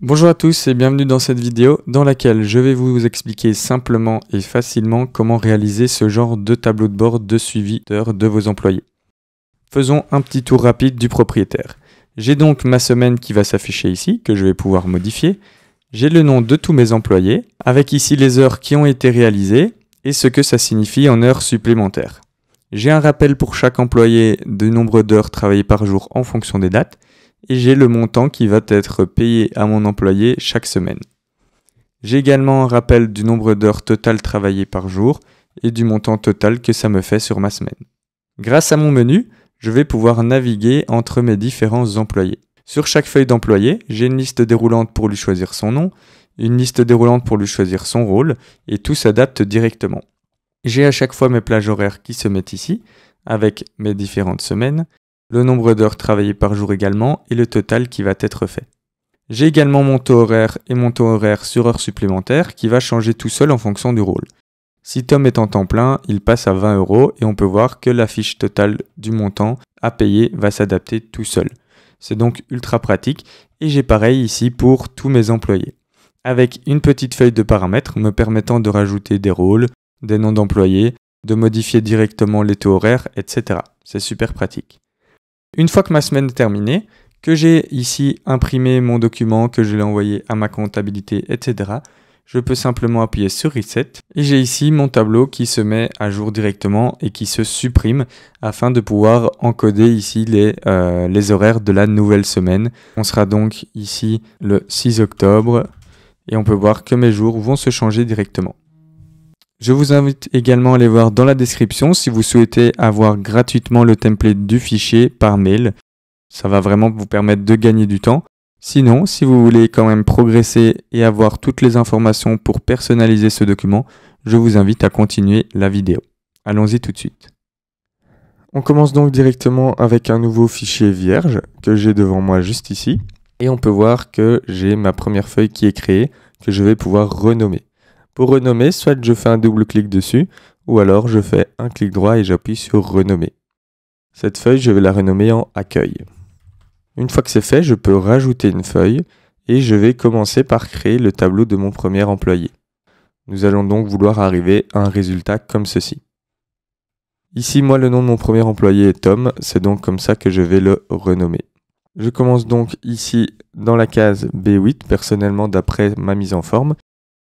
Bonjour à tous et bienvenue dans cette vidéo dans laquelle je vais vous expliquer simplement et facilement comment réaliser ce genre de tableau de bord de suivi d'heures de vos employés. Faisons un petit tour rapide du propriétaire. J'ai donc ma semaine qui va s'afficher ici, que je vais pouvoir modifier. J'ai le nom de tous mes employés, avec ici les heures qui ont été réalisées et ce que ça signifie en heures supplémentaires. J'ai un rappel pour chaque employé du nombre d'heures travaillées par jour en fonction des dates. Et j'ai le montant qui va être payé à mon employé chaque semaine. J'ai également un rappel du nombre d'heures totales travaillées par jour et du montant total que ça me fait sur ma semaine. Grâce à mon menu, je vais pouvoir naviguer entre mes différents employés. Sur chaque feuille d'employé, j'ai une liste déroulante pour lui choisir son nom, une liste déroulante pour lui choisir son rôle, et tout s'adapte directement. J'ai à chaque fois mes plages horaires qui se mettent ici, avec mes différentes semaines, le nombre d'heures travaillées par jour également et le total qui va être fait. J'ai également mon taux horaire et mon taux horaire sur heures supplémentaires qui va changer tout seul en fonction du rôle. Si Tom est en temps plein, il passe à 20 € et on peut voir que la fiche totale du montant à payer va s'adapter tout seul. C'est donc ultra pratique et j'ai pareil ici pour tous mes employés. Avec une petite feuille de paramètres me permettant de rajouter des rôles, des noms d'employés, de modifier directement les taux horaires, etc. C'est super pratique. Une fois que ma semaine est terminée, que j'ai ici imprimé mon document, que je l'ai envoyé à ma comptabilité, etc., je peux simplement appuyer sur Reset et j'ai ici mon tableau qui se met à jour directement et qui se supprime afin de pouvoir encoder ici les horaires de la nouvelle semaine. On sera donc ici le 6 octobre et on peut voir que mes jours vont se changer directement. Je vous invite également à aller voir dans la description si vous souhaitez avoir gratuitement le template du fichier par mail. Ça va vraiment vous permettre de gagner du temps. Sinon, si vous voulez quand même progresser et avoir toutes les informations pour personnaliser ce document, je vous invite à continuer la vidéo. Allons-y tout de suite. On commence donc directement avec un nouveau fichier vierge que j'ai devant moi juste ici. Et on peut voir que j'ai ma première feuille qui est créée que je vais pouvoir renommer. Pour renommer, soit je fais un double clic dessus, ou alors je fais un clic droit et j'appuie sur renommer. Cette feuille, je vais la renommer en accueil. Une fois que c'est fait, je peux rajouter une feuille et je vais commencer par créer le tableau de mon premier employé. Nous allons donc vouloir arriver à un résultat comme ceci. Ici, moi, le nom de mon premier employé est Tom, c'est donc comme ça que je vais le renommer. Je commence donc ici dans la case B8, personnellement d'après ma mise en forme.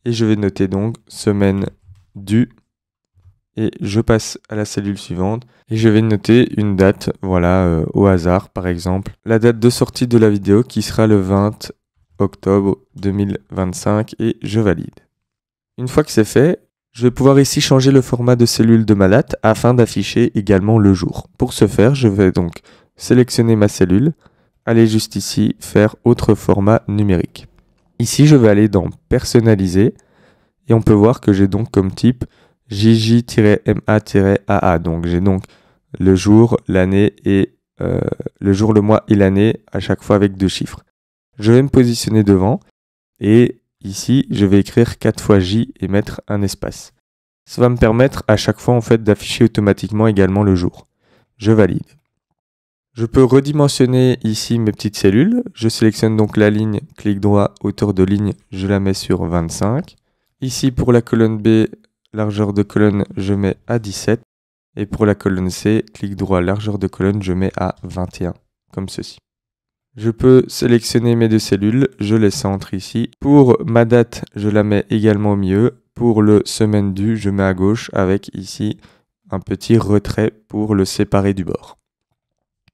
Et je vais noter donc semaine du et je passe à la cellule suivante et je vais noter une date, voilà, au hasard par exemple. La date de sortie de la vidéo qui sera le 20 octobre 2025 et je valide. Une fois que c'est fait, je vais pouvoir ici changer le format de cellule de ma date afin d'afficher également le jour. Pour ce faire, je vais donc sélectionner ma cellule, aller juste ici, faire autre format numérique. Ici, je vais aller dans Personnaliser et on peut voir que j'ai donc comme type JJ-MA-AA. Donc j'ai donc le jour, l'année et le jour, le mois et l'année à chaque fois avec 2 chiffres. Je vais me positionner devant et ici, je vais écrire 4 fois J et mettre un espace. Ça va me permettre à chaque fois en fait d'afficher automatiquement également le jour. Je valide. Je peux redimensionner ici mes petites cellules. Je sélectionne donc la ligne, clic droit, hauteur de ligne, je la mets sur 25. Ici pour la colonne B, largeur de colonne, je mets à 17. Et pour la colonne C, clic droit, largeur de colonne, je mets à 21, comme ceci. Je peux sélectionner mes 2 cellules, je les centre ici. Pour ma date, je la mets également au milieu. Pour le semaine du, je mets à gauche avec ici un petit retrait pour le séparer du bord.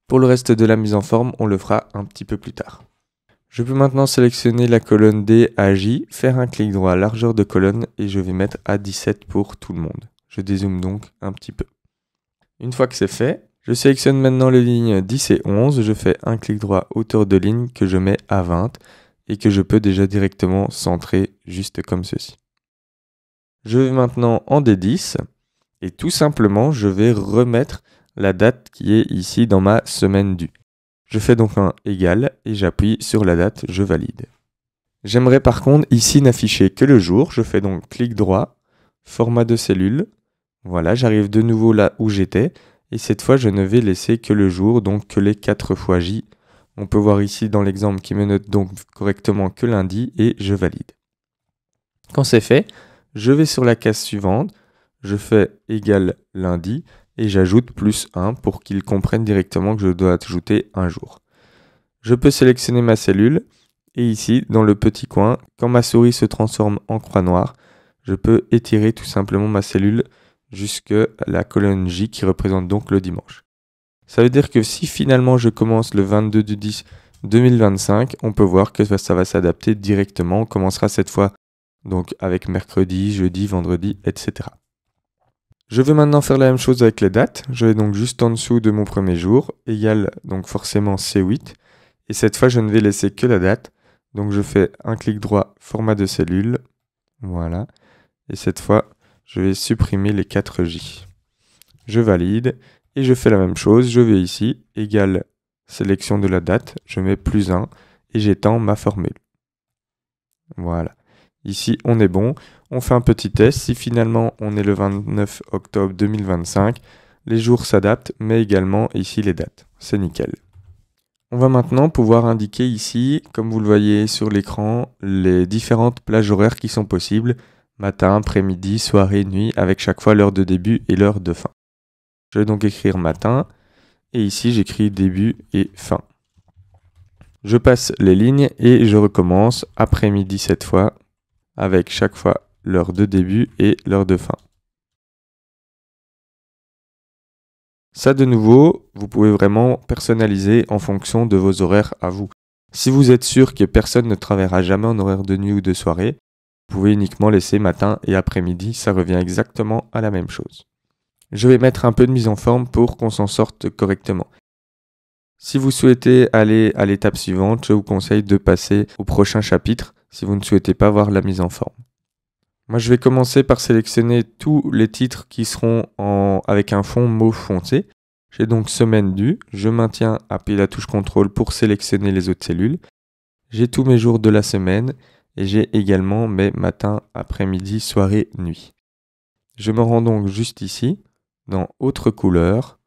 Pour le reste de la mise en forme, on le fera un petit peu plus tard. Je peux maintenant sélectionner la colonne D à J, faire un clic droit, largeur de colonne et je vais mettre à 17 pour tout le monde. Je dézoome donc un petit peu. Une fois que c'est fait, je sélectionne maintenant les lignes 10 et 11, je fais un clic droit, hauteur de ligne que je mets à 20 et que je peux déjà directement centrer juste comme ceci. Je vais maintenant en D10 et tout simplement je vais remettre la date qui est ici dans ma semaine du. Je fais donc un égal et j'appuie sur la date, je valide. J'aimerais par contre ici n'afficher que le jour, je fais donc clic droit, format de cellule. Voilà, j'arrive de nouveau là où j'étais et cette fois je ne vais laisser que le jour, donc que les 4 fois J On peut voir ici dans l'exemple qui me note donc correctement que lundi et je valide. Quand c'est fait, je vais sur la case suivante, je fais égal lundi et j'ajoute +1 pour qu'il comprenne directement que je dois ajouter un jour. Je peux sélectionner ma cellule et ici, dans le petit coin, quand ma souris se transforme en croix noire, je peux étirer tout simplement ma cellule jusqu'à la colonne J qui représente donc le dimanche. Ça veut dire que si finalement je commence le 22/10/2025, on peut voir que ça va s'adapter directement. On commencera cette fois donc avec mercredi, jeudi, vendredi, etc. Je vais maintenant faire la même chose avec les dates. Je vais donc juste en dessous de mon premier jour, égal donc forcément C8. Et cette fois, je ne vais laisser que la date. Donc je fais un clic droit, format de cellule. Voilà. Et cette fois, je vais supprimer les 4J. Je valide. Et je fais la même chose. Je vais ici, égal sélection de la date. Je mets +1 et j'étends ma formule. Voilà. Ici, on est bon. On fait un petit test. Si finalement, on est le 29 octobre 2025, les jours s'adaptent, mais également ici les dates. C'est nickel. On va maintenant pouvoir indiquer ici, comme vous le voyez sur l'écran, les différentes plages horaires qui sont possibles. Matin, après-midi, soirée, nuit, avec chaque fois l'heure de début et l'heure de fin. Je vais donc écrire matin. Et ici, j'écris début et fin. Je passe les lignes et je recommence après-midi cette fois, avec chaque fois l'heure de début et l'heure de fin. Ça de nouveau, vous pouvez vraiment personnaliser en fonction de vos horaires à vous. Si vous êtes sûr que personne ne travaillera jamais en horaire de nuit ou de soirée, vous pouvez uniquement laisser matin et après-midi, ça revient exactement à la même chose. Je vais mettre un peu de mise en forme pour qu'on s'en sorte correctement. Si vous souhaitez aller à l'étape suivante, je vous conseille de passer au prochain chapitre si vous ne souhaitez pas voir la mise en forme. Moi, je vais commencer par sélectionner tous les titres qui seront avec un fond mauve foncé. J'ai donc semaine du, je maintiens, appuyer la touche CTRL pour sélectionner les autres cellules. J'ai tous mes jours de la semaine et j'ai également mes matins, après-midi, soirée, nuit. Je me rends donc juste ici, dans Autre couleur,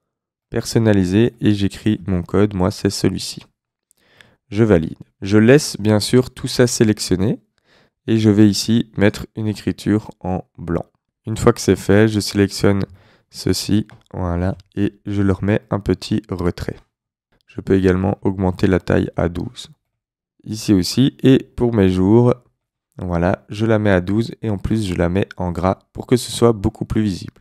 Personnaliser et j'écris mon code, moi c'est celui-ci. Je valide. Je laisse bien sûr tout ça sélectionné. Et je vais ici mettre une écriture en blanc. Une fois que c'est fait, je sélectionne ceci, voilà, et je leur mets un petit retrait. Je peux également augmenter la taille à 12. Ici aussi, et pour mes jours, voilà, je la mets à 12 et en plus je la mets en gras pour que ce soit beaucoup plus visible.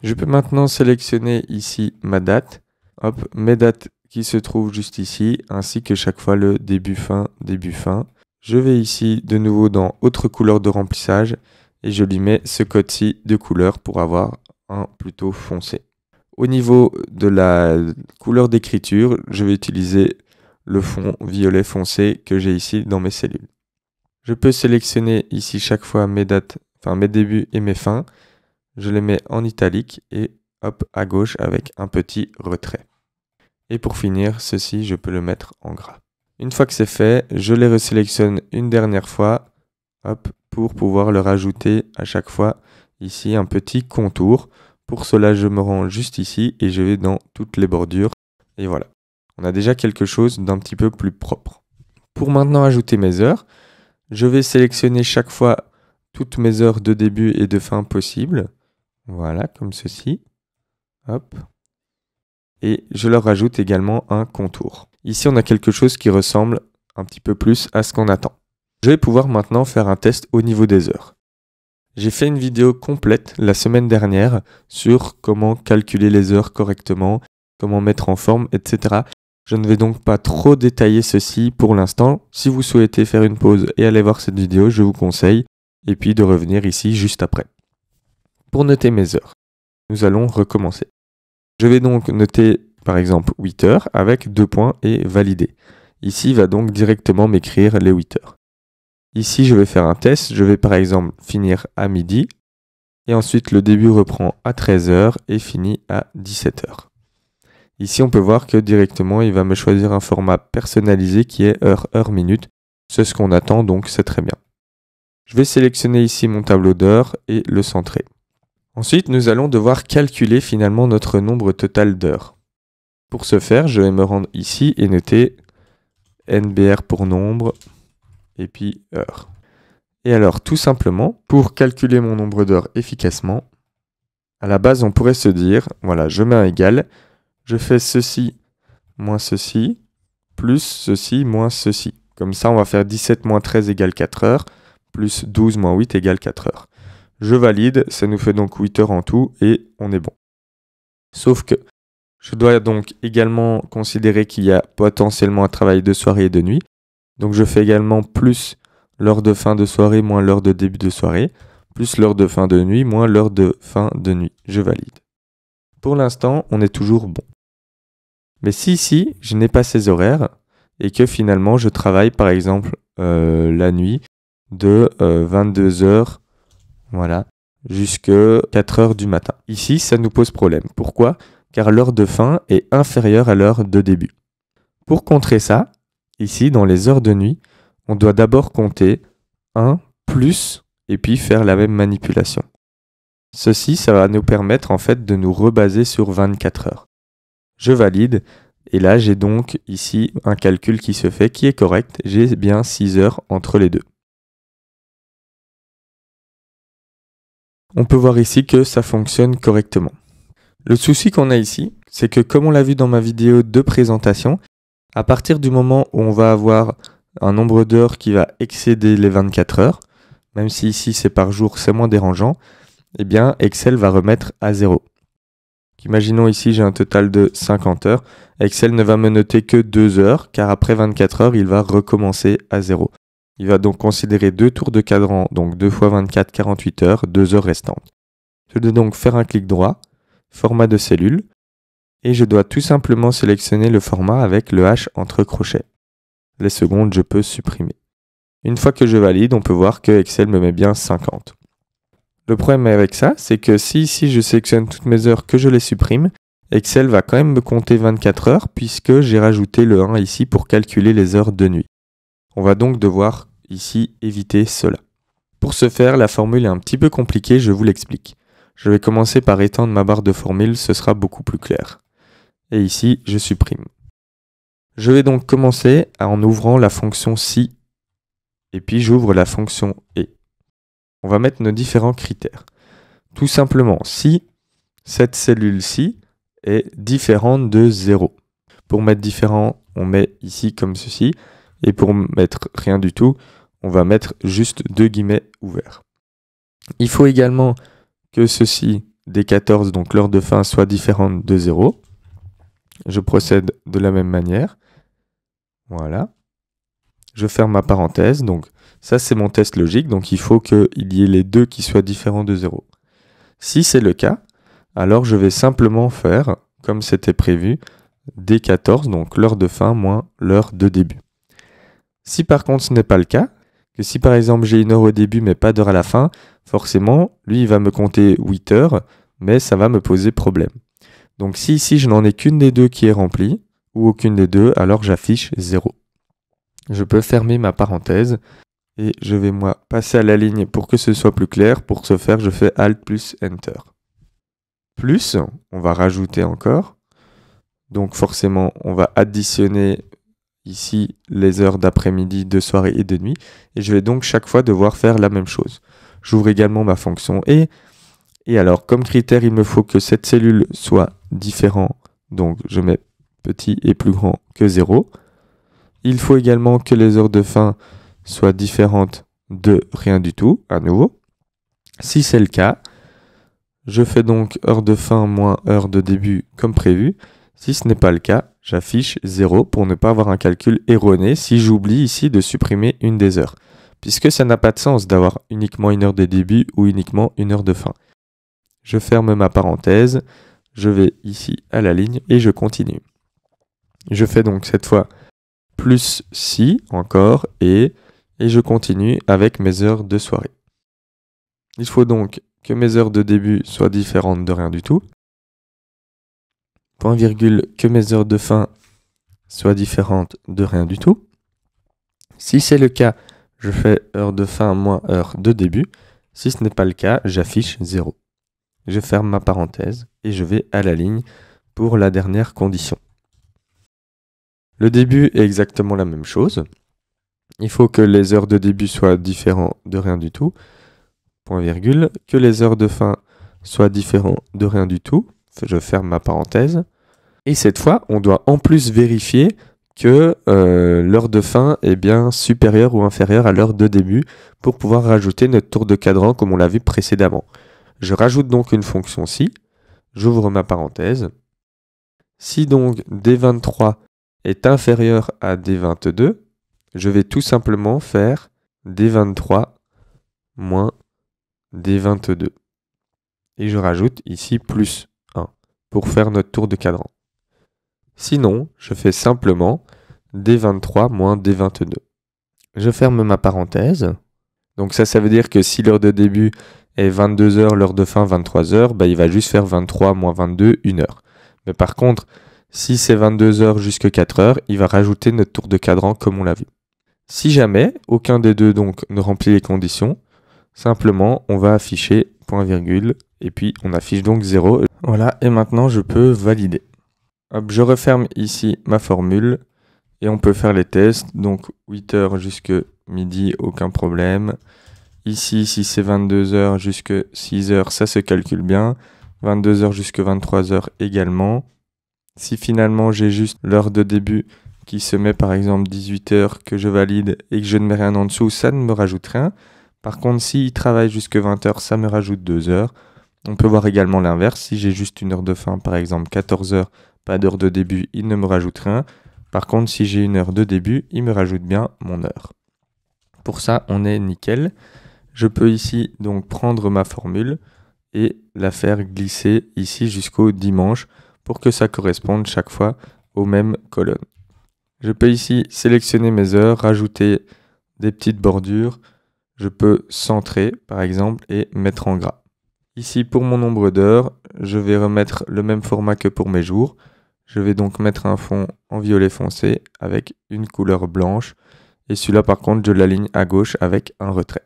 Je peux maintenant sélectionner ici ma date, hop, mes dates qui se trouvent juste ici, ainsi que chaque fois le début-fin, début-fin. Je vais ici de nouveau dans Autre couleur de remplissage et je lui mets ce code-ci de couleur pour avoir un plutôt foncé. Au niveau de la couleur d'écriture, je vais utiliser le fond violet foncé que j'ai ici dans mes cellules. Je peux sélectionner ici chaque fois mes dates, enfin mes débuts et mes fins. Je les mets en italique et hop à gauche avec un petit retrait. Et pour finir, ceci, je peux le mettre en gras. Une fois que c'est fait, je les resélectionne une dernière fois, hop, pour pouvoir leur ajouter à chaque fois ici un petit contour. Pour cela, je me rends juste ici et je vais dans toutes les bordures. Et voilà, on a déjà quelque chose d'un petit peu plus propre. Pour maintenant ajouter mes heures, je vais sélectionner chaque fois toutes mes heures de début et de fin possibles. Voilà, comme ceci. Hop. Et je leur rajoute également un contour. Ici, on a quelque chose qui ressemble un petit peu plus à ce qu'on attend. Je vais pouvoir maintenant faire un test au niveau des heures. J'ai fait une vidéo complète la semaine dernière sur comment calculer les heures correctement, comment mettre en forme, etc. Je ne vais donc pas trop détailler ceci pour l'instant. Si vous souhaitez faire une pause et aller voir cette vidéo, je vous conseille, et puis de revenir ici juste après. Pour noter mes heures, nous allons recommencer. Je vais donc noter par exemple 8 heures avec 2 points et valider. Ici, il va donc directement m'écrire les 8 heures. Ici, je vais faire un test. Je vais par exemple finir à midi. Et ensuite, le début reprend à 13 heures et finit à 17 heures. Ici, on peut voir que directement, il va me choisir un format personnalisé qui est heure-heure-minute. C'est ce qu'on attend, donc c'est très bien. Je vais sélectionner ici mon tableau d'heures et le centrer. Ensuite, nous allons devoir calculer finalement notre nombre total d'heures. Pour ce faire, je vais me rendre ici et noter NBR pour nombre et puis heure. Et alors, tout simplement, pour calculer mon nombre d'heures efficacement, à la base, on pourrait se dire, voilà, je mets un égal, je fais ceci moins ceci, plus ceci moins ceci. Comme ça, on va faire 17 moins 13 égale 4 heures, plus 12 moins 8 égale 4 heures. Je valide, ça nous fait donc 8 heures en tout, et on est bon. Sauf que je dois donc également considérer qu'il y a potentiellement un travail de soirée et de nuit. Donc je fais également plus l'heure de fin de soirée moins l'heure de début de soirée, plus l'heure de fin de nuit moins l'heure de fin de nuit. Je valide. Pour l'instant, on est toujours bon. Mais si ici, je n'ai pas ces horaires et que finalement, je travaille par exemple la nuit de 22h voilà, jusqu'à 4h du matin. Ici, ça nous pose problème. Pourquoi ? Car l'heure de fin est inférieure à l'heure de début. Pour contrer ça, ici, dans les heures de nuit, on doit d'abord compter 1 plus et puis faire la même manipulation. Ceci, ça va nous permettre en fait de nous rebaser sur 24 heures. Je valide et là j'ai donc ici un calcul qui se fait qui est correct. J'ai bien 6 heures entre les deux. On peut voir ici que ça fonctionne correctement. Le souci qu'on a ici, c'est que comme on l'a vu dans ma vidéo de présentation, à partir du moment où on va avoir un nombre d'heures qui va excéder les 24 heures, même si ici c'est par jour, c'est moins dérangeant, eh bien Excel va remettre à 0. Imaginons ici j'ai un total de 50 heures, Excel ne va me noter que 2 heures, car après 24 heures, il va recommencer à 0. Il va donc considérer 2 tours de cadran, donc 2 fois 24, 48 heures, 2 heures restantes. Je dois donc faire un clic droit, format de cellule, et je dois tout simplement sélectionner le format avec le H entre crochets. Les secondes, je peux supprimer. Une fois que je valide, on peut voir que Excel me met bien 50. Le problème avec ça, c'est que si ici je sélectionne toutes mes heures que je les supprime, Excel va quand même me compter 24 heures puisque j'ai rajouté le 1 ici pour calculer les heures de nuit. On va donc devoir ici éviter cela. Pour ce faire, la formule est un petit peu compliquée, je vous l'explique. Je vais commencer par étendre ma barre de formule, ce sera beaucoup plus clair. Et ici, je supprime. Je vais donc commencer en ouvrant la fonction si, et puis j'ouvre la fonction et. On va mettre nos différents critères. Tout simplement, si cette cellule-ci est différente de 0. Pour mettre différent, on met ici comme ceci. Et pour mettre rien du tout, on va mettre juste 2 guillemets ouverts. Il faut également que ceci, D14, donc l'heure de fin, soit différente de 0. Je procède de la même manière. Voilà. Je ferme ma parenthèse, donc ça c'est mon test logique, donc il faut qu'il y ait les deux qui soient différents de 0. Si c'est le cas, alors je vais simplement faire, comme c'était prévu, D14, donc l'heure de fin moins l'heure de début. Si par contre ce n'est pas le cas, que si par exemple j'ai une heure au début mais pas d'heure à la fin, forcément, lui il va me compter 8 heures, mais ça va me poser problème. Donc si ici je n'en ai qu'une des deux qui est remplie, ou aucune des deux, alors j'affiche 0. Je peux fermer ma parenthèse et je vais moi passer à la ligne pour que ce soit plus clair. Pour ce faire, je fais Alt plus Enter. Plus, on va rajouter encore. Donc forcément, on va additionner ici les heures d'après-midi, de soirée et de nuit. Et je vais donc chaque fois devoir faire la même chose. J'ouvre également ma fonction et alors, comme critère, il me faut que cette cellule soit différente. Donc je mets petit et plus grand que 0. Il faut également que les heures de fin soient différentes de rien du tout, à nouveau. Si c'est le cas, je fais donc heure de fin moins heure de début comme prévu. Si ce n'est pas le cas, j'affiche 0 pour ne pas avoir un calcul erroné si j'oublie ici de supprimer une des heures. Puisque ça n'a pas de sens d'avoir uniquement une heure de début ou uniquement une heure de fin. Je ferme ma parenthèse, je vais ici à la ligne et je continue. Je fais donc cette fois plus si encore et je continue avec mes heures de soirée. Il faut donc que mes heures de début soient différentes de rien du tout. Point virgule, que mes heures de fin soient différentes de rien du tout. Si c'est le cas, je fais heure de fin moins heure de début. Si ce n'est pas le cas, j'affiche 0. Je ferme ma parenthèse et je vais à la ligne pour la dernière condition. Le début est exactement la même chose. Il faut que les heures de début soient différentes de rien du tout, point virgule, que les heures de fin soient différentes de rien du tout. Je ferme ma parenthèse. Et cette fois, on doit en plus vérifier que l'heure de fin est bien supérieure ou inférieure à l'heure de début pour pouvoir rajouter notre tour de cadran comme on l'a vu précédemment. Je rajoute donc une fonction si, j'ouvre ma parenthèse. Si donc D23 est inférieur à D22, je vais tout simplement faire D23 moins D22. Et je rajoute ici plus 1 pour faire notre tour de cadran. Sinon, je fais simplement D23 moins D22. Je ferme ma parenthèse. Donc ça veut dire que si l'heure de début est 22h, l'heure de fin 23h, bah, il va juste faire 23 moins 22, 1 heure. Mais par contre, si c'est 22h jusqu'à 4h, il va rajouter notre tour de cadran comme on l'a vu. Si jamais aucun des deux donc ne remplit les conditions, simplement on va afficher point virgule et puis on affiche donc 0. Voilà, et maintenant je peux valider. Hop, je referme ici ma formule et on peut faire les tests. Donc 8h jusqu'à midi, aucun problème. Ici, si c'est 22h jusqu'à 6h, ça se calcule bien. 22h jusqu'à 23h également. Si finalement j'ai juste l'heure de début qui se met par exemple 18h que je valide et que je ne mets rien en dessous, ça ne me rajoute rien. Par contre, s'il travaille jusqu'à 20h, ça me rajoute 2 heures. On peut voir également l'inverse. Si j'ai juste une heure de fin, par exemple 14h, pas d'heure de début, il ne me rajoute rien. Par contre, si j'ai une heure de début, il me rajoute bien mon heure. Pour ça, on est nickel. Je peux ici donc prendre ma formule et la faire glisser ici jusqu'au dimanche pour que ça corresponde chaque fois aux mêmes colonnes. Je peux ici sélectionner mes heures, rajouter des petites bordures. Je peux centrer par exemple et mettre en gras. Ici pour mon nombre d'heures, je vais remettre le même format que pour mes jours. Je vais donc mettre un fond en violet foncé avec une couleur blanche. Et celui-là par contre je l'aligne à gauche avec un retrait.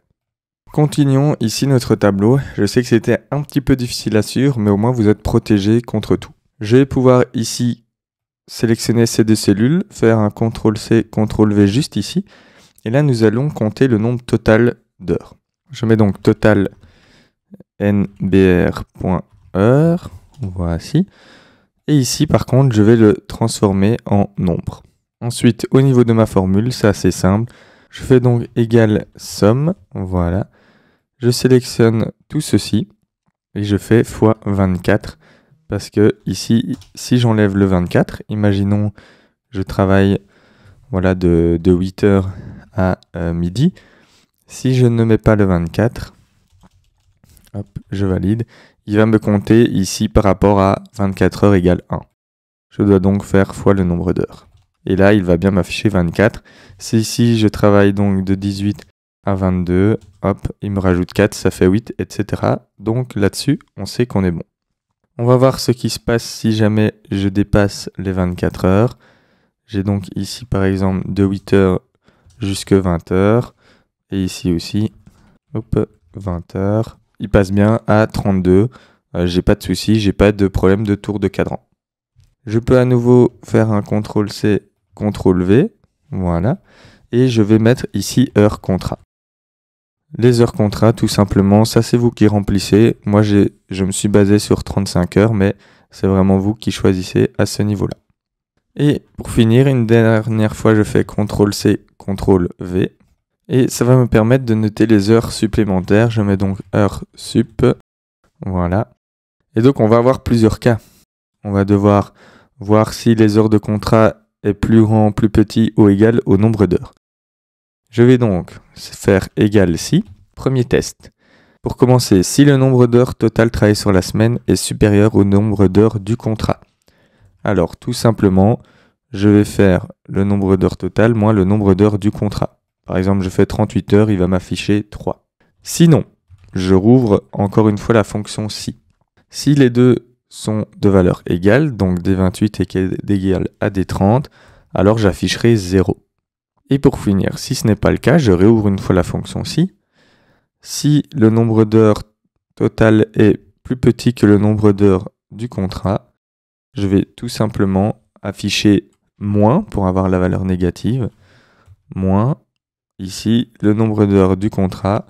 Continuons ici notre tableau. Je sais que c'était un petit peu difficile à suivre, mais au moins vous êtes protégé contre tout. Je vais pouvoir ici sélectionner ces deux cellules, faire un CTRL-C, CTRL-V juste ici. Et là, nous allons compter le nombre total d'heures. Je mets donc total nbr.heure, voici. Et ici, par contre, je vais le transformer en nombre. Ensuite, au niveau de ma formule, c'est assez simple. Je fais donc égal somme, voilà. Je sélectionne tout ceci et je fais fois 24 parce que ici, si j'enlève le 24, imaginons je travaille voilà, de 8h à midi. Si je ne mets pas le 24, hop, je valide, il va me compter ici par rapport à 24 heures égale 1. Je dois donc faire fois le nombre d'heures. Et là, il va bien m'afficher 24. Si ici, je travaille donc de 18 à 22, hop, il me rajoute 4, ça fait 8, etc. Donc là-dessus, on sait qu'on est bon. On va voir ce qui se passe si jamais je dépasse les 24 heures. J'ai donc ici par exemple de 8h jusqu'à 20h. Et ici aussi, hop, 20h. Il passe bien à 32. J'ai pas de souci, j'ai pas de problème de tour de cadran. Je peux à nouveau faire un CTRL-C, CTRL-V. Voilà. Et je vais mettre ici heures contrat. Les heures contrat, tout simplement, ça c'est vous qui remplissez. Moi, je me suis basé sur 35 heures, mais c'est vraiment vous qui choisissez à ce niveau-là. Et pour finir, une dernière fois, je fais CTRL-C, CTRL-V. Et ça va me permettre de noter les heures supplémentaires. Je mets donc heures sup. Voilà. Et donc, on va avoir plusieurs cas. On va devoir voir si les heures de contrat est plus grand, plus petit ou égal au nombre d'heures. Je vais donc faire égal si. Premier test. Pour commencer, si le nombre d'heures total travaillées sur la semaine est supérieur au nombre d'heures du contrat. Alors, tout simplement, je vais faire le nombre d'heures total moins le nombre d'heures du contrat. Par exemple, je fais 38 heures, il va m'afficher 3. Sinon, je rouvre encore une fois la fonction si. Si les deux sont de valeur égale, donc D28 est égal à D30, alors j'afficherai 0. Et pour finir, si ce n'est pas le cas, je réouvre une fois la fonction si. Si le nombre d'heures total est plus petit que le nombre d'heures du contrat, je vais tout simplement afficher moins pour avoir la valeur négative, moins ici le nombre d'heures du contrat,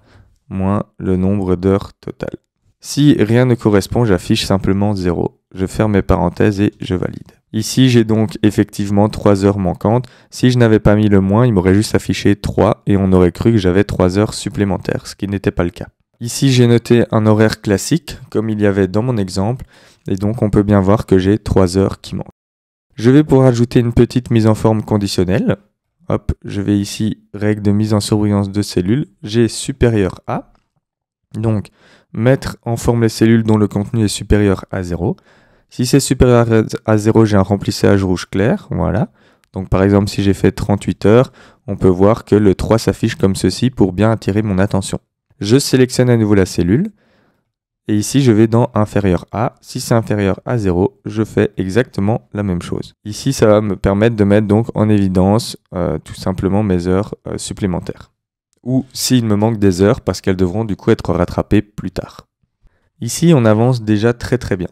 moins le nombre d'heures totales. Si rien ne correspond, j'affiche simplement 0. Je ferme mes parenthèses et je valide. Ici, j'ai donc effectivement 3 heures manquantes. Si je n'avais pas mis le moins, il m'aurait juste affiché 3 et on aurait cru que j'avais 3 heures supplémentaires, ce qui n'était pas le cas. Ici, j'ai noté un horaire classique, comme il y avait dans mon exemple, et donc on peut bien voir que j'ai 3 heures qui manquent. Je vais pouvoir ajouter une petite mise en forme conditionnelle. Hop, je vais ici, règle de mise en surbrillance de cellules, j'ai supérieur à. Donc, mettre en forme les cellules dont le contenu est supérieur à 0. Si c'est supérieur à 0, j'ai un remplissage rouge clair, voilà. Donc par exemple, si j'ai fait 38 heures, on peut voir que le 3 s'affiche comme ceci pour bien attirer mon attention. Je sélectionne à nouveau la cellule, et ici je vais dans inférieur à. Si c'est inférieur à 0, je fais exactement la même chose. Ici, ça va me permettre de mettre donc en évidence tout simplement mes heures supplémentaires. Ou s'il me manque des heures, parce qu'elles devront du coup être rattrapées plus tard. Ici, on avance déjà très bien.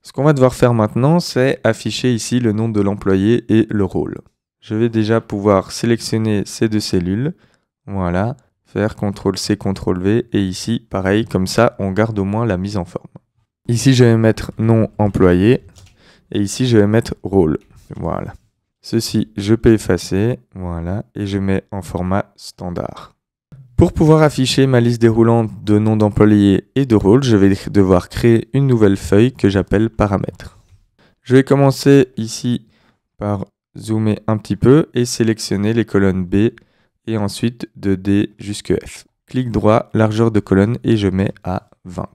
Ce qu'on va devoir faire maintenant, c'est afficher ici le nom de l'employé et le rôle. Je vais déjà pouvoir sélectionner ces deux cellules. Voilà, faire CTRL-C, CTRL-V. Et ici, pareil, comme ça, on garde au moins la mise en forme. Ici, je vais mettre nom employé. Et ici, je vais mettre rôle. Voilà. Ceci, je peux effacer. Voilà. Et je mets en format standard. Pour pouvoir afficher ma liste déroulante de noms d'employés et de rôles, je vais devoir créer une nouvelle feuille que j'appelle paramètres. Je vais commencer ici par zoomer un petit peu et sélectionner les colonnes B et ensuite de D jusqu'à F. Clic droit, largeur de colonne et je mets à 20.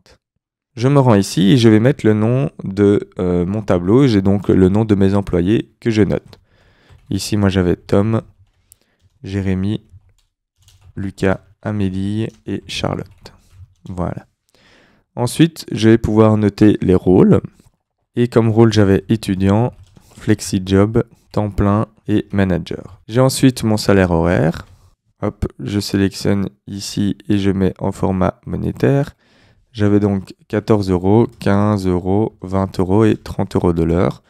Je me rends ici et je vais mettre le nom de mon tableau. J'ai donc le nom de mes employés que je note. Ici, moi j'avais Tom, Jérémy, Lucas, Amélie et Charlotte. Voilà. Ensuite, je vais pouvoir noter les rôles. Et comme rôle, j'avais étudiant, flexi-job, temps plein et manager. J'ai ensuite mon salaire horaire. Hop, je sélectionne ici et je mets en format monétaire. J'avais donc 14 euros, 15 euros, 20 euros et 30 euros de l'heure.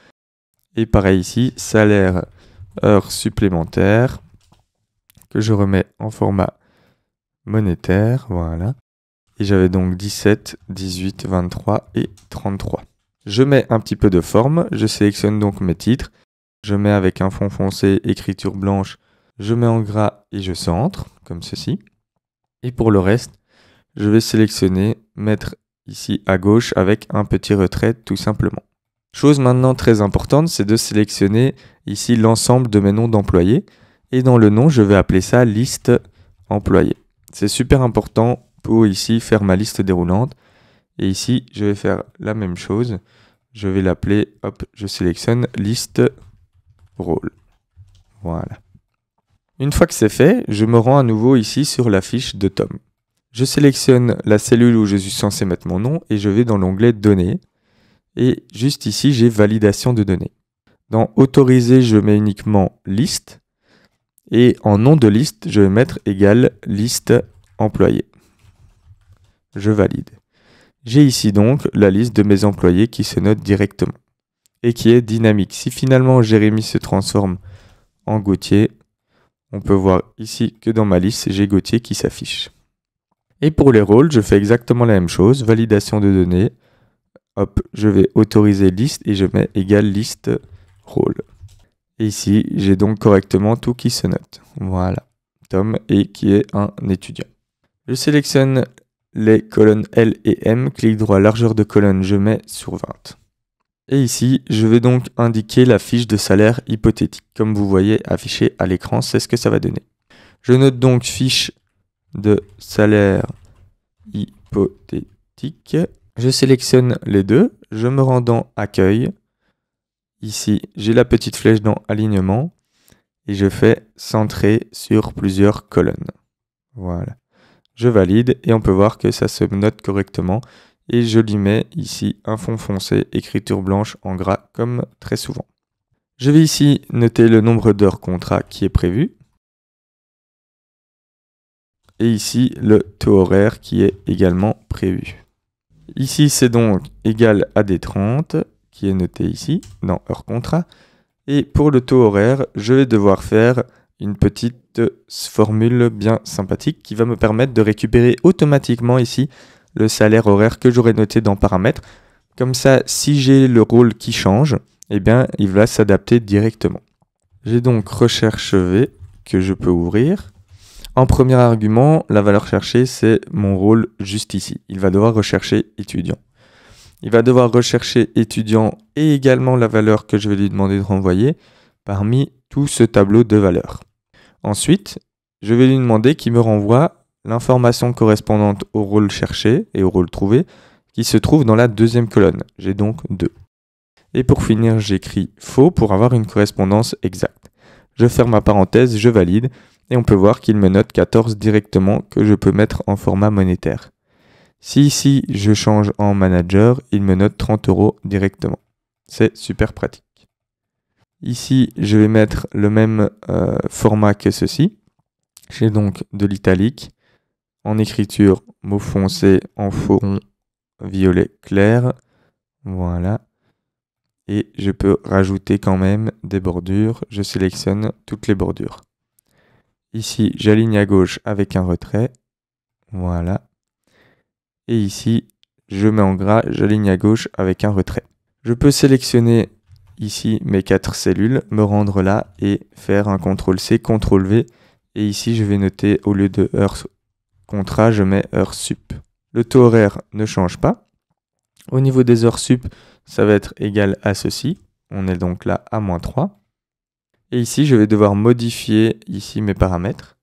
Et pareil ici, salaire heure supplémentaire que je remets en format monétaire, voilà. Et j'avais donc 17, 18, 23 et 33. Je mets un petit peu de forme, je sélectionne donc mes titres. Je mets avec un fond foncé, écriture blanche, je mets en gras et je centre, comme ceci. Et pour le reste, je vais sélectionner, mettre ici à gauche avec un petit retrait tout simplement. Chose maintenant très importante, c'est de sélectionner ici l'ensemble de mes noms d'employés. Et dans le nom, je vais appeler ça liste employés. C'est super important pour ici faire ma liste déroulante. Et ici, je vais faire la même chose. Je vais l'appeler, hop, je sélectionne liste rôle. Voilà. Une fois que c'est fait, je me rends à nouveau ici sur la fiche de Tom. Je sélectionne la cellule où je suis censé mettre mon nom et je vais dans l'onglet Données. Et juste ici, j'ai Validation de données. Dans Autoriser, je mets uniquement Liste. Et en nom de liste, je vais mettre égal liste employés. Je valide. J'ai ici donc la liste de mes employés qui se note directement et qui est dynamique. Si finalement Jérémy se transforme en Gauthier, on peut voir ici que dans ma liste, j'ai Gauthier qui s'affiche. Et pour les rôles, je fais exactement la même chose. Validation de données. Hop, je vais autoriser liste et je mets égal liste rôle. Et ici, j'ai donc correctement tout qui se note. Voilà, Tom et qui est un étudiant. Je sélectionne les colonnes L et M, clic droit, largeur de colonne, je mets sur 20. Et ici, je vais donc indiquer la fiche de salaire hypothétique. Comme vous voyez affiché à l'écran, c'est ce que ça va donner. Je note donc fiche de salaire hypothétique. Je sélectionne les deux, je me rends dans Accueil. Ici, j'ai la petite flèche dans Alignement et je fais centrer sur plusieurs colonnes. Voilà. Je valide et on peut voir que ça se note correctement et je lui mets ici un fond foncé, écriture blanche en gras comme très souvent. Je vais ici noter le nombre d'heures contrat qui est prévu et ici le taux horaire qui est également prévu. Ici, c'est donc égal à D30 qui est noté ici dans heure contrat. Et pour le taux horaire, je vais devoir faire une petite formule bien sympathique qui va me permettre de récupérer automatiquement ici le salaire horaire que j'aurai noté dans paramètres. Comme ça, si j'ai le rôle qui change, eh bien, il va s'adapter directement. J'ai donc recherche V que je peux ouvrir. En premier argument, la valeur cherchée, c'est mon rôle juste ici. Il va devoir rechercher étudiant. Il va devoir rechercher étudiant et également la valeur que je vais lui demander de renvoyer parmi tout ce tableau de valeurs. Ensuite, je vais lui demander qu'il me renvoie l'information correspondante au rôle cherché et au rôle trouvé qui se trouve dans la deuxième colonne. J'ai donc 2. Et pour finir, j'écris faux pour avoir une correspondance exacte. Je ferme ma parenthèse, je valide et on peut voir qu'il me note 14 directement que je peux mettre en format monétaire. Si ici je change en manager, il me note 30 € directement. C'est super pratique. Ici, je vais mettre le même format que ceci. J'ai donc de l'italique, en écriture, mot foncé, en fond, violet clair. Voilà. Et je peux rajouter quand même des bordures. Je sélectionne toutes les bordures. Ici, j'aligne à gauche avec un retrait. Voilà. Et ici, je mets en gras, j'aligne à gauche avec un retrait. Je peux sélectionner ici mes 4 cellules, me rendre là et faire un CTRL-C, CTRL-V. Et ici, je vais noter, au lieu de heures contrat, je mets heures sup. Le taux horaire ne change pas. Au niveau des heures sup, ça va être égal à ceci. On est donc là à -3. Et ici, je vais devoir modifier ici mes paramètres.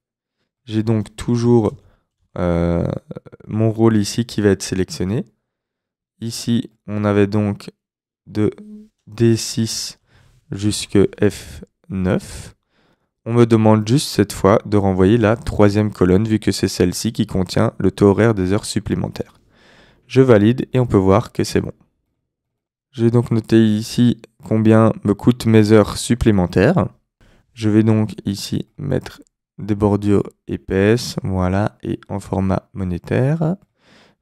J'ai donc toujours mon rôle ici qui va être sélectionné. Ici, on avait donc de D6 jusqu'à F9. On me demande juste cette fois de renvoyer la 3e colonne vu que c'est celle-ci qui contient le taux horaire des heures supplémentaires. Je valide et on peut voir que c'est bon. J'ai donc noté ici combien me coûtent mes heures supplémentaires. Je vais donc ici mettre des bordures épaisses, voilà, et en format monétaire.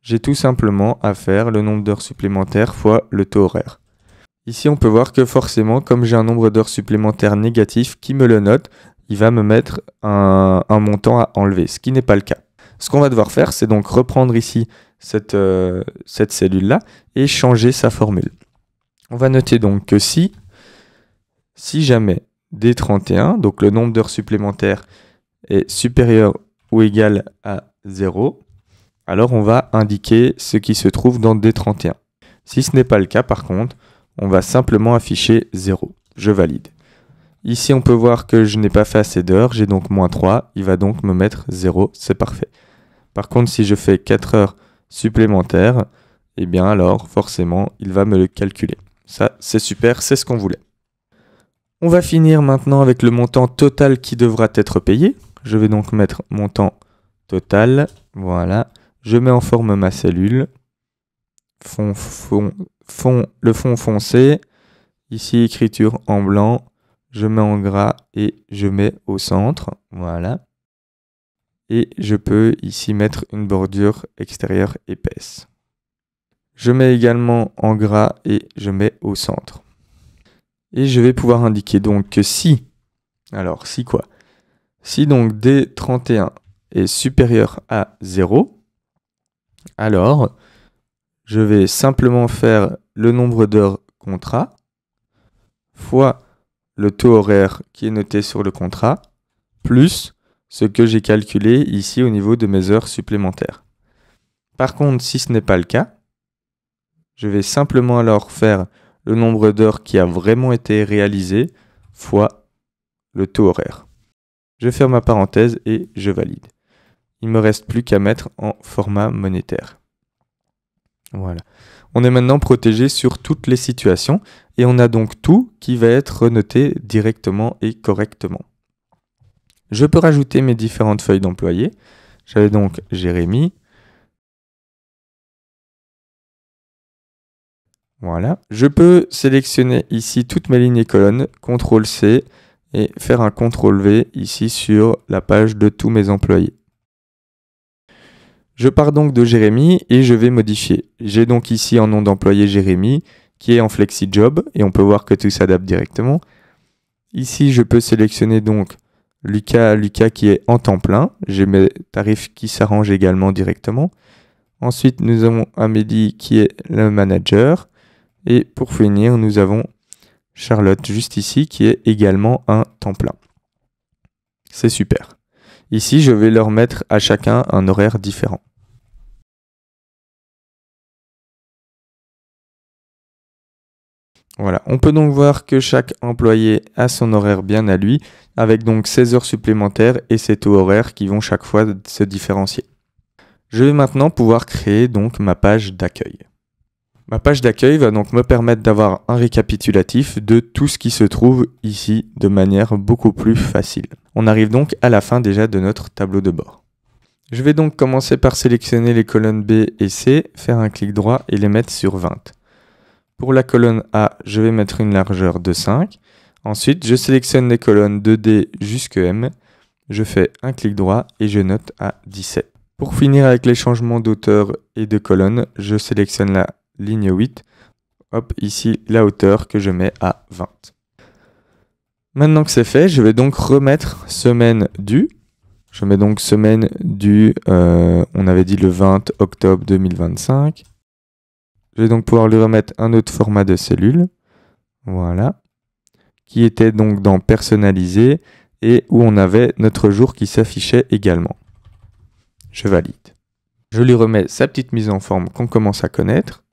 J'ai tout simplement à faire le nombre d'heures supplémentaires fois le taux horaire. Ici, on peut voir que forcément, comme j'ai un nombre d'heures supplémentaires négatif qui me le note, il va me mettre un montant à enlever, ce qui n'est pas le cas. Ce qu'on va devoir faire, c'est donc reprendre ici cette cellule-là et changer sa formule. On va noter donc que si jamais D31, donc le nombre d'heures supplémentaires, est supérieur ou égal à 0, alors on va indiquer ce qui se trouve dans D31. Si ce n'est pas le cas, par contre, on va simplement afficher 0. Je valide. Ici, on peut voir que je n'ai pas fait assez d'heures, j'ai donc -3, il va donc me mettre 0, c'est parfait. Par contre, si je fais 4 heures supplémentaires, eh bien alors, forcément, il va me le calculer. Ça, c'est super, c'est ce qu'on voulait. On va finir maintenant avec le montant total qui devra être payé. Je vais donc mettre montant total, voilà. Je mets en forme ma cellule, le fond foncé, ici écriture en blanc, je mets en gras et je mets au centre, voilà. Et je peux ici mettre une bordure extérieure épaisse. Je mets également en gras et je mets au centre. Et je vais pouvoir indiquer donc que si donc D31 est supérieur à 0, alors je vais simplement faire le nombre d'heures contrat fois le taux horaire qui est noté sur le contrat, plus ce que j'ai calculé ici au niveau de mes heures supplémentaires. Par contre, si ce n'est pas le cas, je vais simplement alors faire le nombre d'heures qui a vraiment été réalisé fois le taux horaire. Je ferme ma parenthèse et je valide. Il ne me reste plus qu'à mettre en format monétaire. Voilà. On est maintenant protégé sur toutes les situations et on a donc tout qui va être noté directement et correctement. Je peux rajouter mes différentes feuilles d'employés. J'avais donc Jérémy. Voilà. Je peux sélectionner ici toutes mes lignes et colonnes, CTRL-C et faire un CTRL-V ici sur la page de tous mes employés. Je pars donc de Jérémy et je vais modifier. J'ai donc ici un nom d'employé Jérémy qui est en FlexiJob et on peut voir que tout s'adapte directement. Ici, je peux sélectionner donc Lucas qui est en temps plein. J'ai mes tarifs qui s'arrangent également directement. Ensuite, nous avons Amélie qui est le manager. Et pour finir, nous avons Charlotte juste ici qui est également un temps plein. C'est super. Ici, je vais leur mettre à chacun un horaire différent. Voilà, on peut donc voir que chaque employé a son horaire bien à lui, avec donc 16 heures supplémentaires et ses taux horaires qui vont chaque fois se différencier. Je vais maintenant pouvoir créer donc ma page d'accueil. Ma page d'accueil va donc me permettre d'avoir un récapitulatif de tout ce qui se trouve ici de manière beaucoup plus facile. On arrive donc à la fin déjà de notre tableau de bord. Je vais donc commencer par sélectionner les colonnes B et C, faire un clic droit et les mettre sur 20. Pour la colonne A, je vais mettre une largeur de 5. Ensuite, je sélectionne les colonnes de D jusqu'à M. Je fais un clic droit et je note à 17. Pour finir avec les changements d'auteur et de colonne, je sélectionne la ligne 8. Hop, ici, la hauteur que je mets à 20. Maintenant que c'est fait, je vais donc remettre semaine du. Je mets donc semaine du, on avait dit le 20 octobre 2025. Je vais donc pouvoir lui remettre un autre format de cellule, voilà, qui était donc dans personnaliser et où on avait notre jour qui s'affichait également. Je valide. Je lui remets sa petite mise en forme qu'on commence à connaître.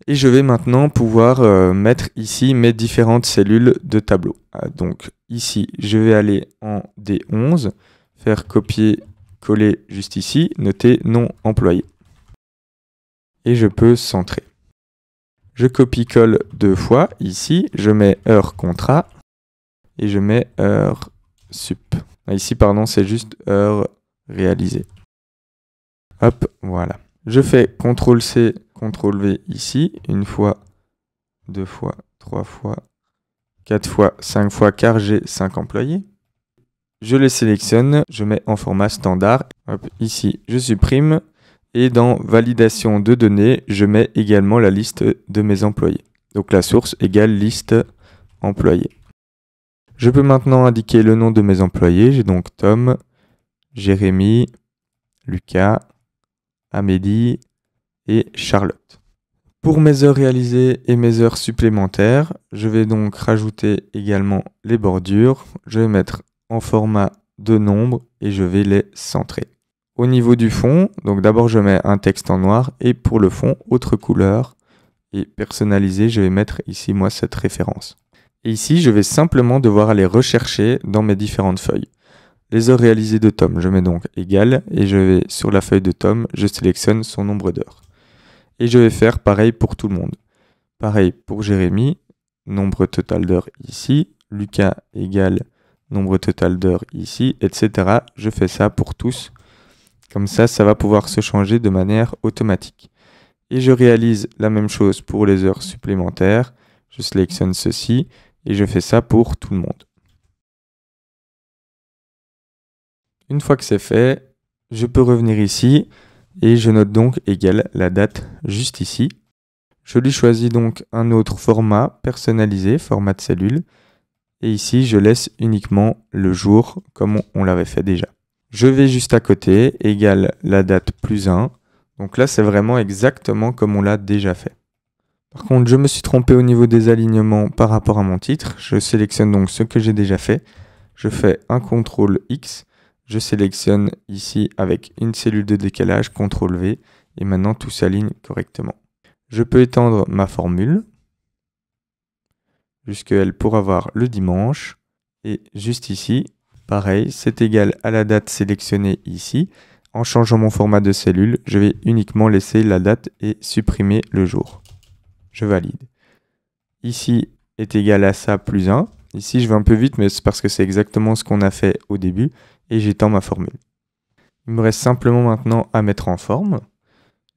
Et je vais maintenant pouvoir mettre ici mes différentes cellules de tableau. Donc ici, je vais aller en D11, faire copier-coller juste ici, noter non employé. Et je peux centrer. Je copie-colle 2 fois, ici, je mets heure contrat et je mets heure sup. Ici, pardon, c'est juste heure réalisée. Hop, voilà. Je fais CTRL-C, CTRL-V ici, une fois, 2 fois, 3 fois, 4 fois, 5 fois, car j'ai 5 employés. Je les sélectionne, je mets en format standard. Hop, ici, je supprime. Et dans validation de données, je mets également la liste de mes employés. Donc la source égale liste employés. Je peux maintenant indiquer le nom de mes employés. J'ai donc Tom, Jérémy, Lucas, Amélie et Charlotte. Pour mes heures réalisées et mes heures supplémentaires, je vais donc rajouter également les bordures. Je vais mettre en format de nombre et je vais les centrer. Au niveau du fond, donc d'abord je mets un texte en noir et pour le fond, autre couleur. Et personnalisé, je vais mettre ici moi cette référence. Et ici, je vais simplement devoir aller rechercher dans mes différentes feuilles. Les heures réalisées de Tom, je mets donc égal et je vais sur la feuille de Tom, je sélectionne son nombre d'heures. Et je vais faire pareil pour tout le monde. Pareil pour Jérémy, nombre total d'heures ici, Lucas égale nombre total d'heures ici, etc. Je fais ça pour tous. Comme ça, ça va pouvoir se changer de manière automatique. Et je réalise la même chose pour les heures supplémentaires. Je sélectionne ceci et je fais ça pour tout le monde. Une fois que c'est fait, je peux revenir ici et je note donc égale la date juste ici. Je lui choisis donc un autre format personnalisé, format de cellule. Et ici, je laisse uniquement le jour comme on l'avait fait déjà. Je vais juste à côté, égale la date plus 1. Donc là, c'est vraiment exactement comme on l'a déjà fait. Par contre, je me suis trompé au niveau des alignements par rapport à mon titre. Je sélectionne donc ce que j'ai déjà fait. Je fais un CTRL X. Je sélectionne ici avec une cellule de décalage, CTRL V. Et maintenant, tout s'aligne correctement. Je peux étendre ma formule jusqu'à elle pour avoir le dimanche. Et juste ici, pareil, c'est égal à la date sélectionnée ici. En changeant mon format de cellule, je vais uniquement laisser la date et supprimer le jour. Je valide. Ici est égal à ça plus 1. Ici, je vais un peu vite, mais c'est parce que c'est exactement ce qu'on a fait au début. Et j'étends ma formule. Il me reste simplement maintenant à mettre en forme.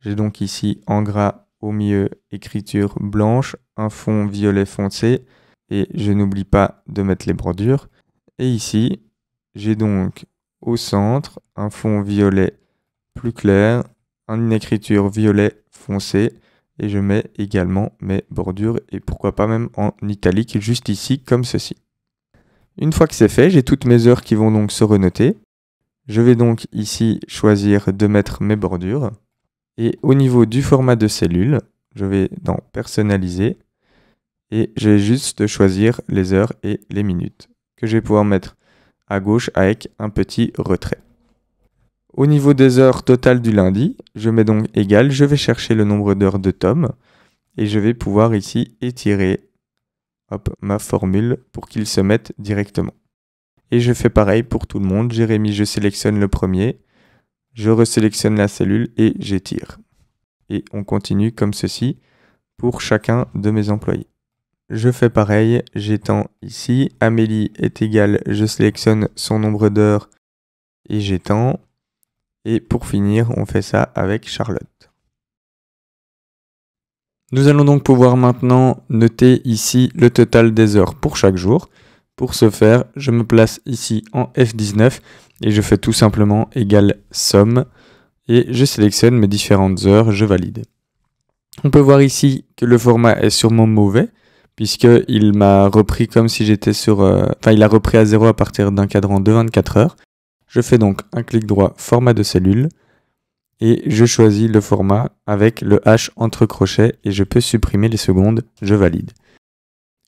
J'ai donc ici en gras au milieu écriture blanche, un fond violet foncé. Et je n'oublie pas de mettre les bordures. Et ici, j'ai donc au centre un fond violet plus clair, une écriture violet foncé et je mets également mes bordures et pourquoi pas même en italique juste ici comme ceci. Une fois que c'est fait, j'ai toutes mes heures qui vont donc se renoter. Je vais donc ici choisir de mettre mes bordures et au niveau du format de cellule, je vais dans personnaliser et je vais juste choisir les heures et les minutes que je vais pouvoir mettre à gauche avec un petit retrait. Au niveau des heures totales du lundi, je mets donc égal, je vais chercher le nombre d'heures de Tom et je vais pouvoir ici étirer ma formule pour qu'il se mette directement. Et je fais pareil pour tout le monde. Jérémy, je sélectionne le premier, je resélectionne la cellule et j'étire. Et on continue comme ceci pour chacun de mes employés. Je fais pareil, j'étends ici. Amélie est égale, je sélectionne son nombre d'heures et j'étends. Et pour finir, on fait ça avec Charlotte. Nous allons donc pouvoir maintenant noter ici le total des heures pour chaque jour. Pour ce faire, je me place ici en F19 et je fais tout simplement égal somme et je sélectionne mes différentes heures, je valide. On peut voir ici que le format est sûrement mauvais puisqu'il m'a repris comme si j'étais sur... il a repris à 0 à partir d'un cadran de 24 heures. Je fais donc un clic droit format de cellule et je choisis le format avec le H entre crochets et je peux supprimer les secondes, je valide.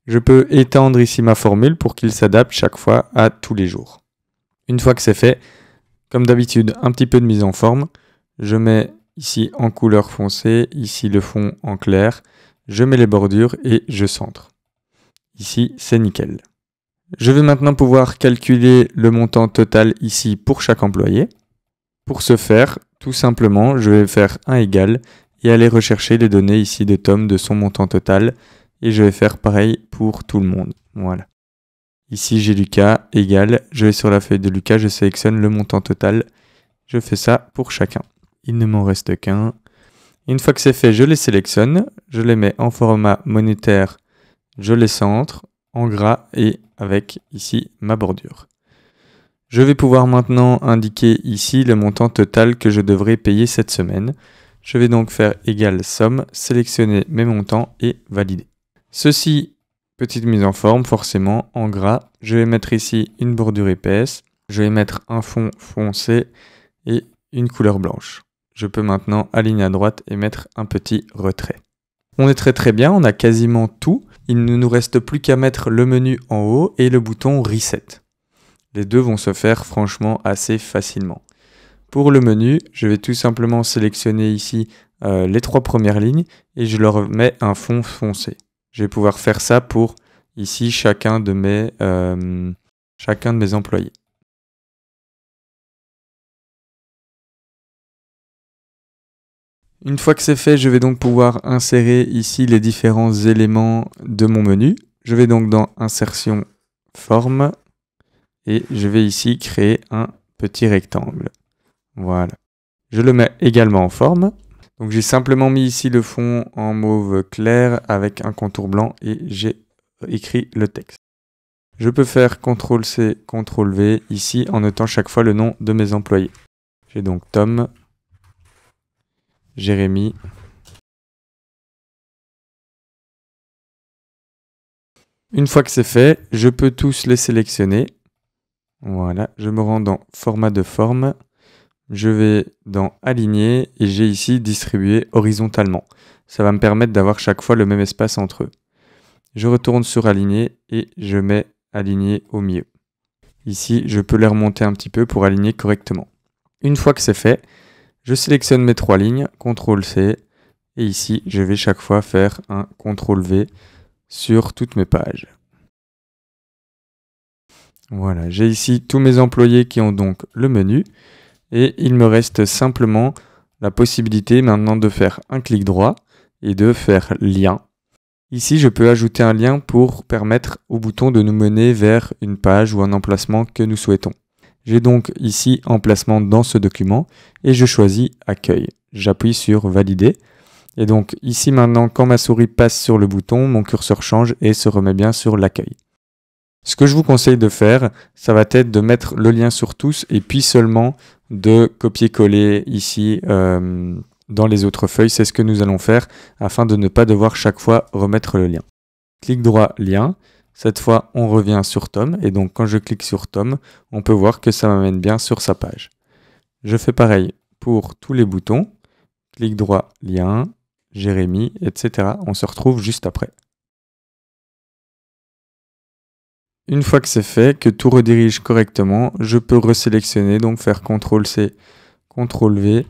Je peux étendre ici ma formule pour qu'il s'adapte chaque fois à tous les jours. Une fois que c'est fait, comme d'habitude, un petit peu de mise en forme. Je mets ici en couleur foncée, ici le fond en clair. Je mets les bordures et je centre. Ici, c'est nickel. Je vais maintenant pouvoir calculer le montant total ici pour chaque employé. Pour ce faire, tout simplement, je vais faire un égal et aller rechercher les données ici de Tom de son montant total. Et je vais faire pareil pour tout le monde. Voilà. Ici, j'ai Lucas, égal. Je vais sur la feuille de Lucas, je sélectionne le montant total. Je fais ça pour chacun. Il ne m'en reste qu'un. Une fois que c'est fait, je les sélectionne. Je les mets en format monétaire. Je les centre en gras et avec ici ma bordure. Je vais pouvoir maintenant indiquer ici le montant total que je devrais payer cette semaine. Je vais donc faire égal somme, sélectionner mes montants et valider. Ceci, petite mise en forme, forcément, en gras. Je vais mettre ici une bordure épaisse. Je vais mettre un fond foncé et une couleur blanche. Je peux maintenant aligner à droite et mettre un petit retrait. On est très bien, on a quasiment tout. Il ne nous reste plus qu'à mettre le menu en haut et le bouton Reset. Les deux vont se faire franchement assez facilement. Pour le menu, je vais tout simplement sélectionner ici les 3 premières lignes et je leur mets un fond foncé. Je vais pouvoir faire ça pour ici chacun de mes employés. Une fois que c'est fait, je vais donc pouvoir insérer ici les différents éléments de mon menu. Je vais donc dans Insertion, Forme et je vais ici créer un petit rectangle. Voilà. Je le mets également en forme. Donc j'ai simplement mis ici le fond en mauve clair avec un contour blanc et j'ai écrit le texte. Je peux faire CTRL-C, CTRL-V ici en notant chaque fois le nom de mes employés. J'ai donc Tom, Jérémy, une fois que c'est fait, je peux tous les sélectionner. Voilà, je me rends dans Format de forme. Je vais dans Aligner et j'ai ici Distribuer horizontalement. Ça va me permettre d'avoir chaque fois le même espace entre eux. Je retourne sur Aligner et je mets Aligner au milieu. Ici, je peux les remonter un petit peu pour aligner correctement. Une fois que c'est fait, je sélectionne mes 3 lignes, CTRL-C, et ici, je vais chaque fois faire un CTRL-V sur toutes mes pages. Voilà, j'ai ici tous mes employés qui ont donc le menu, et il me reste simplement la possibilité maintenant de faire un clic droit et de faire lien. Ici, je peux ajouter un lien pour permettre au bouton de nous mener vers une page ou un emplacement que nous souhaitons. J'ai donc ici emplacement dans ce document et je choisis accueil. J'appuie sur valider. Et donc ici maintenant, quand ma souris passe sur le bouton, mon curseur change et se remet bien sur l'accueil. Ce que je vous conseille de faire, ça va être de mettre le lien sur tous et puis seulement de copier-coller ici dans les autres feuilles, c'est ce que nous allons faire afin de ne pas devoir chaque fois remettre le lien. Clic droit, lien. Cette fois, on revient sur Tom et donc quand je clique sur Tom, on peut voir que ça m'amène bien sur sa page. Je fais pareil pour tous les boutons. Clic droit, lien, Jérémy, etc. On se retrouve juste après. Une fois que c'est fait, que tout redirige correctement, je peux resélectionner, donc faire CTRL-C, CTRL-V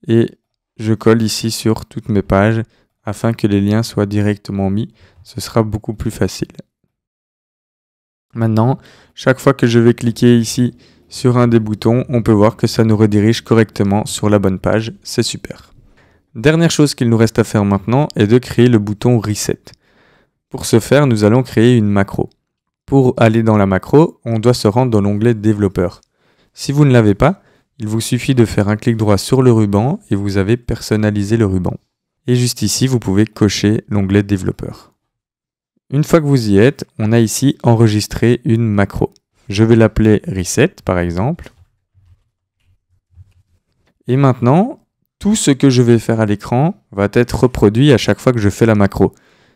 et je colle ici sur toutes mes pages afin que les liens soient directement mis. Ce sera beaucoup plus facile. Maintenant, chaque fois que je vais cliquer ici sur un des boutons, on peut voir que ça nous redirige correctement sur la bonne page. C'est super. Dernière chose qu'il nous reste à faire maintenant est de créer le bouton Reset. Pour ce faire, nous allons créer une macro. Pour aller dans la macro, on doit se rendre dans l'onglet Développeur. Si vous ne l'avez pas, il vous suffit de faire un clic droit sur le ruban et vous avez personnalisé le ruban. Et juste ici, vous pouvez cocher l'onglet Développeur. Une fois que vous y êtes, on a ici enregistré une macro. Je vais l'appeler Reset par exemple. Et maintenant, tout ce que je vais faire à l'écran va être reproduit à chaque fois que je fais la macro.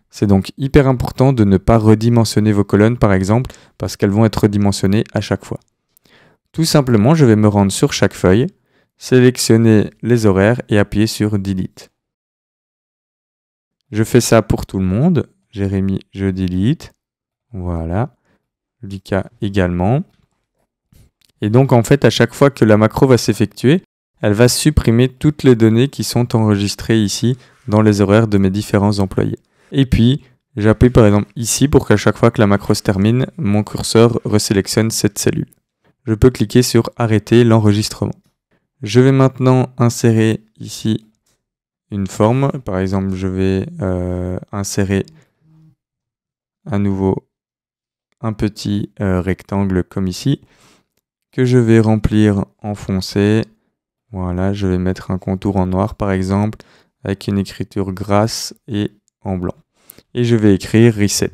C'est donc hyper important de ne pas redimensionner vos colonnes par exemple, parce qu'elles vont être redimensionnées à chaque fois. Tout simplement, je vais me rendre sur chaque feuille, sélectionner les horaires et appuyer sur Delete. Je fais ça pour tout le monde. Jérémy, je delete. Voilà. Lucas également. Et donc en fait, à chaque fois que la macro va s'effectuer, elle va supprimer toutes les données qui sont enregistrées ici dans les horaires de mes différents employés. Et puis, j'appuie par exemple ici pour qu'à chaque fois que la macro se termine, mon curseur resélectionne cette cellule. Je peux cliquer sur Arrêter l'enregistrement. Je vais maintenant insérer ici une forme. Par exemple, je vais insérer à nouveau un petit rectangle comme ici, que je vais remplir en foncé. Voilà, je vais mettre un contour en noir par exemple, avec une écriture grasse et en blanc. Et je vais écrire Reset.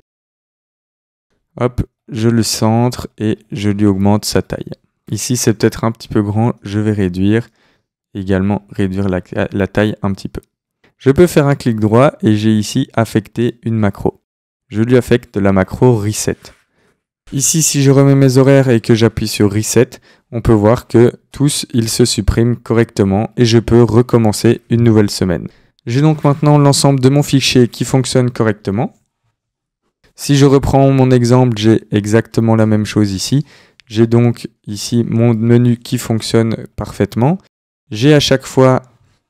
Hop, je le centre et je lui augmente sa taille. Ici, c'est peut-être un petit peu grand, je vais réduire. Également, réduire la taille un petit peu. Je peux faire un clic droit et j'ai ici affecté une macro. Je lui affecte la macro Reset. Ici, si je remets mes horaires et que j'appuie sur Reset, on peut voir que tous, ils se suppriment correctement et je peux recommencer une nouvelle semaine. J'ai donc maintenant l'ensemble de mon fichier qui fonctionne correctement. Si je reprends mon exemple, j'ai exactement la même chose ici. J'ai donc ici mon menu qui fonctionne parfaitement. J'ai à chaque fois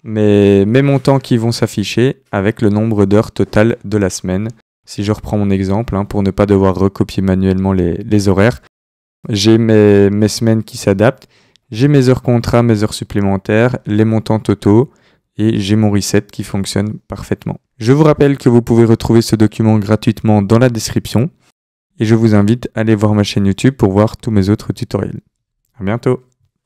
mes montants qui vont s'afficher avec le nombre d'heures totales de la semaine. Si je reprends mon exemple, pour ne pas devoir recopier manuellement les horaires, j'ai mes semaines qui s'adaptent, j'ai mes heures contrat, mes heures supplémentaires, les montants totaux et j'ai mon reset qui fonctionne parfaitement. Je vous rappelle que vous pouvez retrouver ce document gratuitement dans la description et je vous invite à aller voir ma chaîne YouTube pour voir tous mes autres tutoriels. À bientôt!